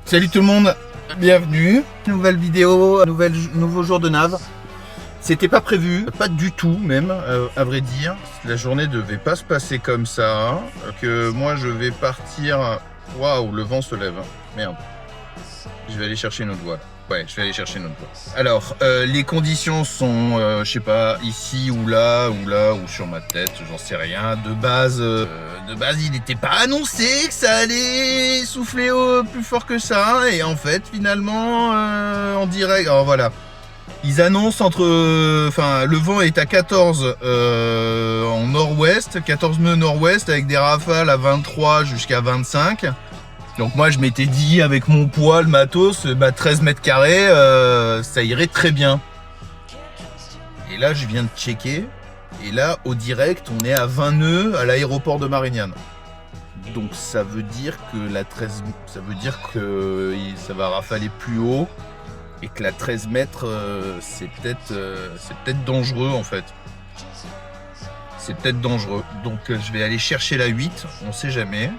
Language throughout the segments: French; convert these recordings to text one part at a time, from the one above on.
Salut tout le monde, bienvenue. Nouvelle vidéo, nouveau jour de nav. C'était pas prévu, pas du tout même, à vrai dire. La journée devait pas se passer comme ça. Que moi je vais partir. Waouh, le vent se lève. Merde. Je vais aller chercher une autre voile. Ouais, je vais aller chercher une autre voile. Alors, les conditions sont, je sais pas, ici ou là, ou sur ma tête, j'en sais rien. De base, il n'était pas annoncé que ça allait souffler plus fort que ça. Et en fait, finalement, en direct, alors voilà. Ils annoncent le vent est à 14 en nord-ouest, 14 nœuds nord-ouest avec des rafales à 23 jusqu'à 25. Donc moi je m'étais dit avec mon poids, le matos, 13 mètres carrés, ça irait très bien. Et là je viens de checker, et là au direct on est à 20 nœuds à l'aéroport de Marignane. Donc ça veut dire que ça va rafaler plus haut, et que la 13 mètres c'est peut-être dangereux en fait. C'est peut-être dangereux. Donc je vais aller chercher la 8, on sait jamais.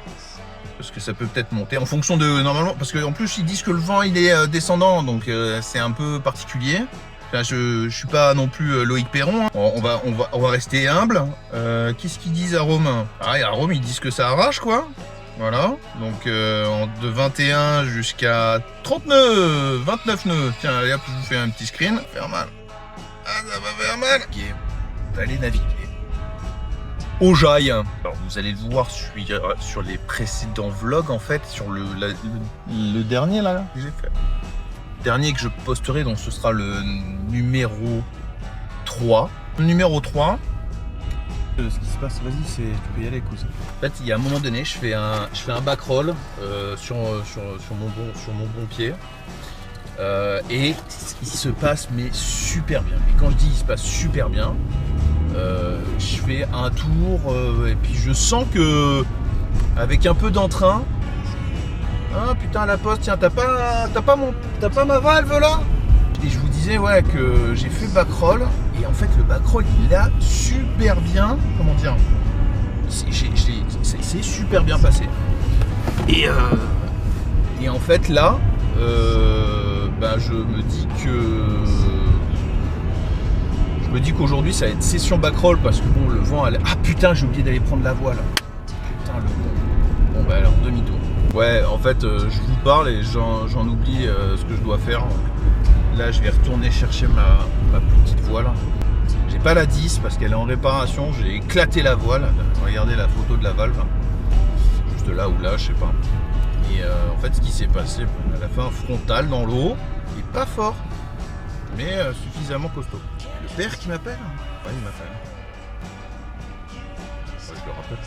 Parce que ça peut peut-être monter en fonction de normalement, parce qu'en plus ils disent que le vent il est descendant, donc c'est un peu particulier. Enfin, je suis pas non plus Loïc Perron, hein. On va rester humble. Qu'est-ce qu'ils disent à Rome? Ah, à Rome ils disent que ça arrache quoi. Voilà, donc de 21 jusqu'à 30 nœuds, 29 nœuds. Tiens, allez hop, je vous fais un petit screen. Ça va faire mal. Ah, ça va faire mal. Ok, allez naviguer. Aujaï. Alors vous allez le voir sur les précédents vlogs en fait, sur le dernier là que j'ai fait. Le dernier que je posterai, donc ce sera le numéro 3. Le numéro 3. Ce qui se passe, vas-y, tu peux y aller cousin. En fait, il y a un moment donné, je fais un back roll sur mon bon pied. Et il se passe mais super bien. Et quand je dis il se passe super bien, je fais un tour et puis je sens que avec un peu d'entrain, ah putain la poste, tiens t'as pas ma valve là. Et je vous disais ouais que j'ai fait back roll, et en fait le back roll il a super bien, comment dire, c'est super bien passé. Et en fait là je me dis qu'aujourd'hui ça va être session back roll, parce que bon le vent allait... Ah putain, j'ai oublié d'aller prendre la voile. Putain le vent. Bon alors demi-tour. Ouais en fait je vous parle et j'en oublie ce que je dois faire. Là je vais retourner chercher ma petite voile. J'ai pas la 10 parce qu'elle est en réparation, j'ai éclaté la voile. Regardez la photo de la valve. Juste là ou là, je sais pas. Et en fait ce qui s'est passé, elle a fait un frontal dans l'eau, et pas fort, mais suffisamment costaud. Le père qui m'appelle? Ouais il m'appelle. Ouais, je le rappelle.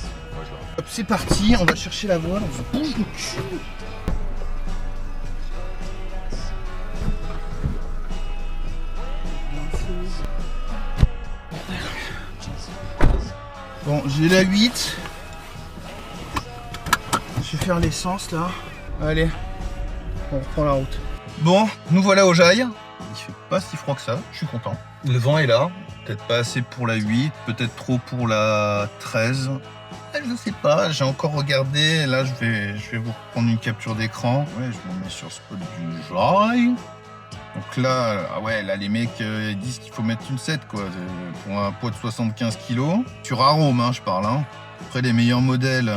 Hop, c'est parti, on va chercher la voile, on se bouge le cul. Bon, j'ai la 8. Je vais faire l'essence là. Allez, on reprend la route. Bon, nous voilà au Jaï. Il fait pas si froid que ça, je suis content. Le vent est là, peut-être pas assez pour la 8, peut-être trop pour la 13. Je sais pas, j'ai encore regardé. Là, je vais vous prendre une capture d'écran. Ouais, je me mets sur spot du Jaï. Donc là, ah ouais, là les mecs disent qu'il faut mettre une 7 quoi, pour un poids de 75 kg. Sur Arome, hein, je parle. Hein. Après les meilleurs modèles,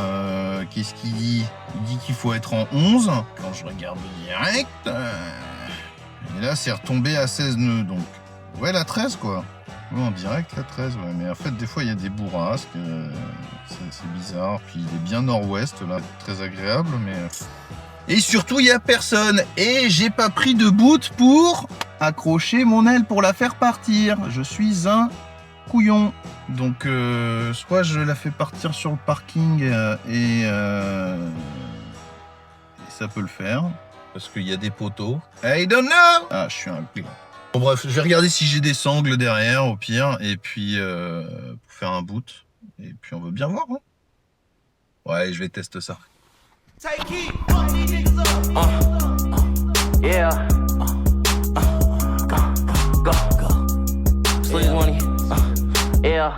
qu'est-ce qu'il dit? Il dit qu'il faut être en 11. Quand je regarde direct, et là c'est retombé à 16 nœuds. Donc ouais la 13 quoi. Ouais, en direct la 13, ouais. Mais en fait des fois il y a des bourrasques, c'est bizarre. Puis il est bien nord-ouest là, très agréable, mais... Et surtout il n'y a personne. Et j'ai pas pris de boot pour accrocher mon aile pour la faire partir. Je suis un couillon. Donc soit je la fais partir sur le parking et ça peut le faire parce qu'il y a des poteaux. I don't know. Ah, je suis un couillon. Bon bref, je vais regarder si j'ai des sangles derrière au pire, et puis pour faire un boot, et puis on veut bien voir. Hein. Ouais, je vais tester ça. Yeah. Go. Sleep money. Yeah.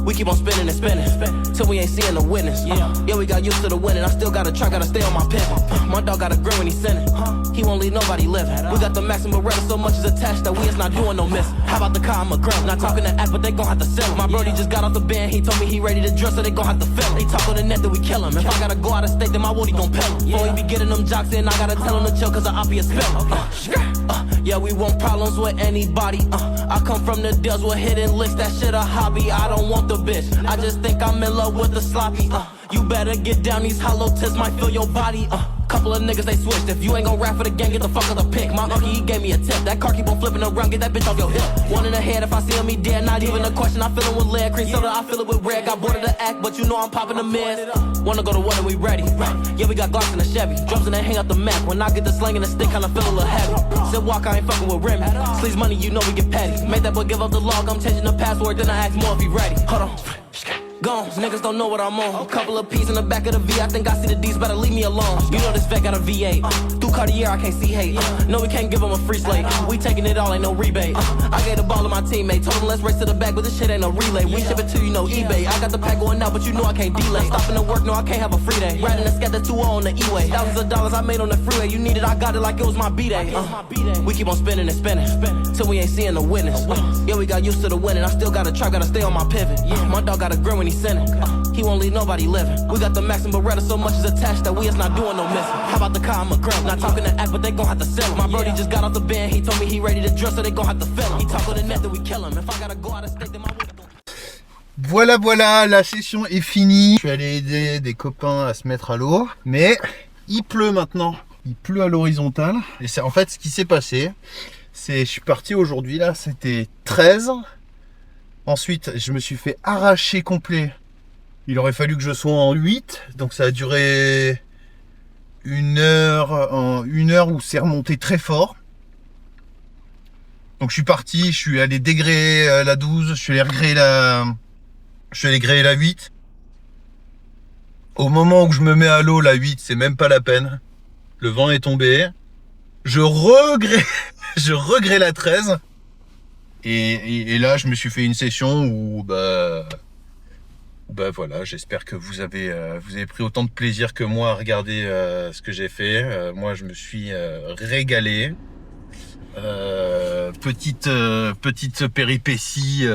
We keep on spinning and spinning till we ain't seeing the witness. Yeah, we got used to the winning. I still gotta try, gotta stay on my pivot. My dog gotta grin when he's sinning. He won't leave nobody living. We got the maximum Beretta, so much is attached that we is not doing no miss. How about the car? I'm a grill. Not talking to act, but they gon' have to sell him. My brody just got off the band. He told me he ready to drill, so they gon' have to fill him. They talk on the net that we kill him. If I gotta go out of state, then my woody gon' pill him. Before he be getting them jocks in, I gotta tell him to chill, cause the oppie is spill. Yeah, we want problems with anybody. I come from the deals with hidden licks. That shit a hobby. I don't want the bitch. I just think I'm in love with the sloppy. You better get down. These hollow tips might fill your body. Couple of niggas they switched. If you ain't gon' rap for the gang, get the fuck out the pick. My uncle he gave me a tip. That car keep on flipping around. Get that bitch off your hip. One in the head. If I see him, he dead. Not even a question. I fill it with lead. Cream soda. I fill it with red. Got bored of the act, but you know I'm popping the mid. Wanna go to war, we ready. Yeah, we got Glocks in the Chevy. Drums in the hang up the Mac. When I get the slang and the stick, kinda feel a little heavy. Sit walk, I ain't fucking with Remy. Sleeves money, you know we get petty. Make that boy give up the log. I'm changing the password. Then I ask more if he ready. Hold on. Gone, niggas don't know what I'm on. Couple of P's in the back of the V. I think I see the D's, better leave me alone. You know this vet got a V8. Through Cartier, I can't see hate. No, we can't give him a free slate. We taking it all, ain't no rebate. I gave the ball to my teammate. Told him let's race to the back, but this shit ain't no relay. We ship it to you, know eBay. I got the pack going out, but you know I can't delay. Stopping to work, no, I can't have a free day. Riding the scatter 2 on the E-way. Thousands of dollars I made on the freeway. You need it, I got it like it was my B-day. We keep on spinning and spinning till we ain't seeing the witness. Yeah, we got used to the winning. I still gotta try, gotta stay on my pivot. My dog gotta grin when he's sinning. He won't leave nobody living. We got the maximum Beretta, so much is attached that we is not doing no missing. How about the car? I'm a grill. Not talking to act, but they gon' have to sell him. My brody just got off the band. He told me he ready to drill, so they gon' have to fill him. He talk on the net that we kill him. If I gotta go out of state, then my woody gon'. Voilà, la session est finie. Je suis allé aider des copains à se mettre à l'eau, mais il pleut maintenant. Il pleut à l'horizontale. Et c'est en fait ce qui s'est passé. Je suis parti aujourd'hui, là, c'était 13. Ensuite, je me suis fait arracher complet. Il aurait fallu que je sois en 8, donc ça a duré une heure où c'est remonté très fort. Donc je suis parti, je suis allé dégréer la 12, je suis allé gréer la 8. Au moment où je me mets à l'eau, la 8, c'est même pas la peine. Le vent est tombé. Je regrée la 13. Et là, je me suis fait une session où voilà, j'espère que vous avez pris autant de plaisir que moi à regarder ce que j'ai fait. Moi, je me suis régalé. Petite péripétie.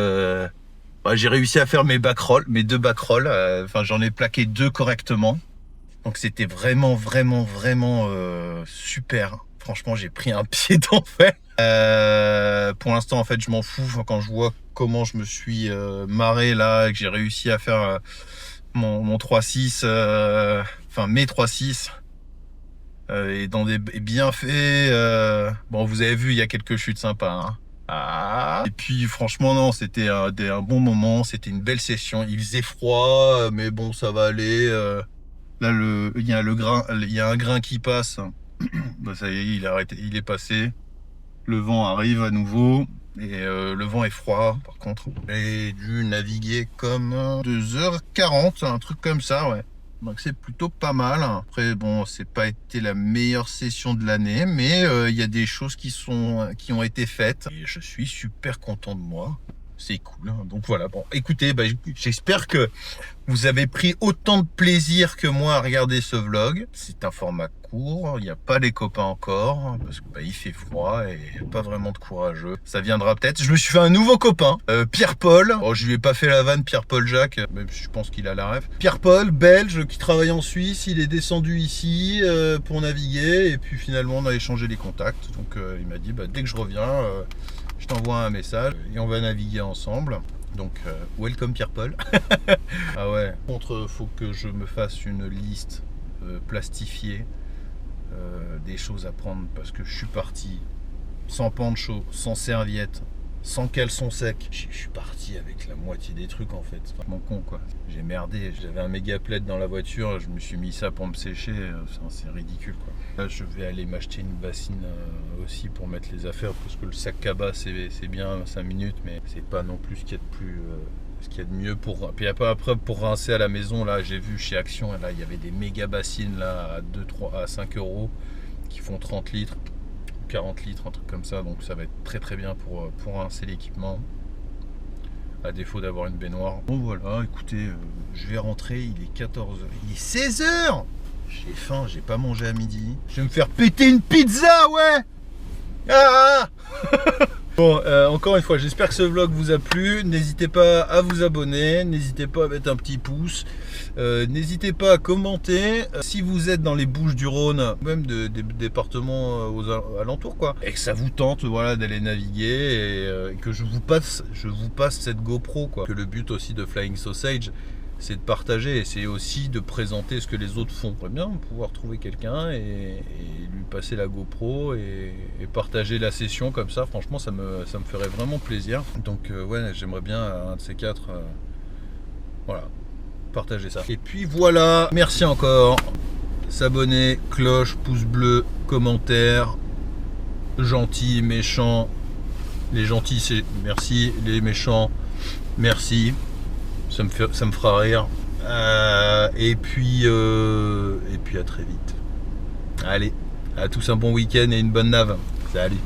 J'ai réussi à faire mes 2 backrolls. Enfin, j'en ai plaqué 2 correctement. Donc, c'était vraiment super. Franchement, j'ai pris un pied d'enfer. Pour l'instant, en fait, je m'en fous. Quand je vois comment je me suis marré là, et que j'ai réussi à faire mon 3-6, enfin mes 3-6, et dans des bienfaits. Bon, vous avez vu, il y a quelques chutes sympas. Et puis, franchement, non, c'était un bon moment. C'était une belle session. Il faisait froid, mais bon, ça va aller. Là, il y a un grain qui passe. Ça y est, il est passé. Le vent arrive à nouveau et le vent est froid par contre. J'ai dû naviguer comme 2h40, un truc comme ça, ouais. Donc c'est plutôt pas mal. Après bon, c'est pas été la meilleure session de l'année, mais il y a des choses qui ont été faites. Et je suis super content de moi. C'est cool. Donc voilà, bon, écoutez, j'espère que vous avez pris autant de plaisir que moi à regarder ce vlog. C'est un format court, il n'y a pas les copains encore, parce que il fait froid et il n'y a pas vraiment de courageux. Ça viendra peut-être. Je me suis fait un nouveau copain, Pierre-Paul. Oh, je lui ai pas fait la vanne Pierre-Paul Jacques, même je pense qu'il a la ref. Pierre-Paul, belge, qui travaille en Suisse, il est descendu ici pour naviguer, et puis finalement on a échangé les contacts. Donc il m'a dit, dès que je reviens, je t'envoie un message et on va naviguer ensemble. Donc, welcome Pierre-Paul. Ah ouais. Par contre, faut que je me fasse une liste plastifiée des choses à prendre parce que je suis parti sans pancho, sans serviette, sans caleçon sec. Je suis parti avec la moitié des trucs en fait. C'est vraiment con quoi. J'ai merdé. J'avais un méga plaid dans la voiture. Je me suis mis ça pour me sécher. C'est ridicule quoi. Là, je vais aller m'acheter une bassine aussi pour mettre les affaires parce que le sac cabas c'est bien 5 minutes, mais c'est pas non plus ce qu'il y a de plus. Ce qu'il y a de mieux pour. Puis après pour rincer à la maison, là j'ai vu chez Action, là il y avait des méga bassines là à 5 € qui font 30 litres, 40 litres, un truc comme ça. Donc ça va être très bien pour rincer l'équipement. à défaut d'avoir une baignoire. Bon voilà, écoutez, je vais rentrer, il est 14h, il est 16h. J'ai faim, j'ai pas mangé à midi. Je vais me faire péter une pizza, ouais. Ah. Bon, encore une fois, j'espère que ce vlog vous a plu. N'hésitez pas à vous abonner, n'hésitez pas à mettre un petit pouce, n'hésitez pas à commenter. Si vous êtes dans les Bouches-du-Rhône, même des départements aux alentours, quoi, et que ça vous tente, voilà, d'aller naviguer et que je vous passe cette GoPro, quoi. Que le but aussi de Flying Sausage, c'est de partager et c'est aussi de présenter ce que les autres font. J'aimerais bien pouvoir trouver quelqu'un et lui passer la GoPro et partager la session comme ça. Franchement, ça me ferait vraiment plaisir. Donc ouais, j'aimerais bien un de ces quatre, voilà, partager ça. Et puis voilà, merci encore. S'abonner, cloche, pouce bleu, commentaire, gentil, méchant. Les gentils, c'est merci. Les méchants, merci. Ça me fera rire. Et puis à très vite. Allez, à tous un bon week-end et une bonne nave. Salut.